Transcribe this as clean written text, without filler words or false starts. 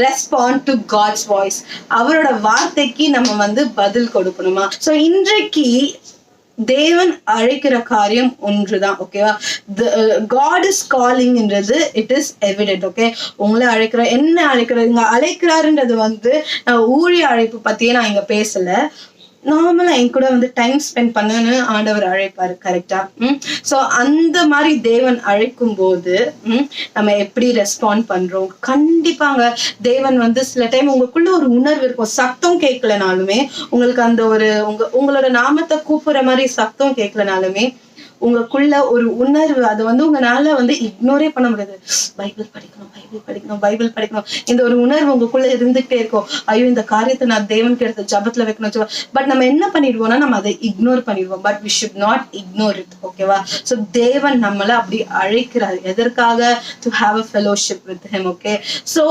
Respond to God's voice. அவரோட வார்த்தைக்கு நம்ம வந்து பதில் கொடுக்கணுமா? ஸோ இன்றைக்கு தேவன் அழைக்கிற காரியம் ஒன்றுதான். ஓகேவா? காட் இஸ் காலிங்ன்றது இட் இஸ் எவிடென்ட். ஓகே, உங்களை அழைக்கிற, என்ன அழைக்கிறது, இங்க அழைக்கிறாருன்றது வந்து ஊழிய அழைப்பு பத்தியே நான் இங்க பேசல. நார்மலா என் கூட வந்து டைம் ஸ்பெண்ட் பண்ணுன்னு ஆண்டவர் அழைப்பாரு. கரெக்டா? ஸோ அந்த மாதிரி தேவன் அழைக்கும் போது நம்ம எப்படி ரெஸ்பாண்ட் பண்றோம்? கண்டிப்பாங்க தேவன் வந்து சில டைம் உங்களுக்குள்ள ஒரு உணர்வு இருக்கும். சத்தம் கேட்கலனாலுமே உங்களுக்கு அந்த ஒரு உங்களோட நாமத்தை கூப்பிடுற மாதிரி சத்தம் கேட்கலனாலுமே உங்களுக்குள்ள ஒரு உணர்வு, அது வந்து உங்களால வந்து இக்னோரே பண்ண முடியாது. பைபிள் படிக்கணும், பைபிள் படிக்கணும், பைபிள் படிக்கணும், இந்த ஒரு உணர்வு உங்களுக்குள்ள இருந்துகிட்டே இருக்கும். ஐயோ, இந்த காரியத்தை நான் தேவனுக்கு எடுத்து ஜபத்துல வைக்கணும். பட் நம்ம என்ன பண்ணிடுவோம்னா நம்ம அதை இக்னோர் பண்ணிடுவோம். But we should not ignore it. ஓகேவா? ஸோ தேவன் நம்மளை அப்படி அழைக்கிறார். எதற்காக? To have a fellowship with him. Okay, so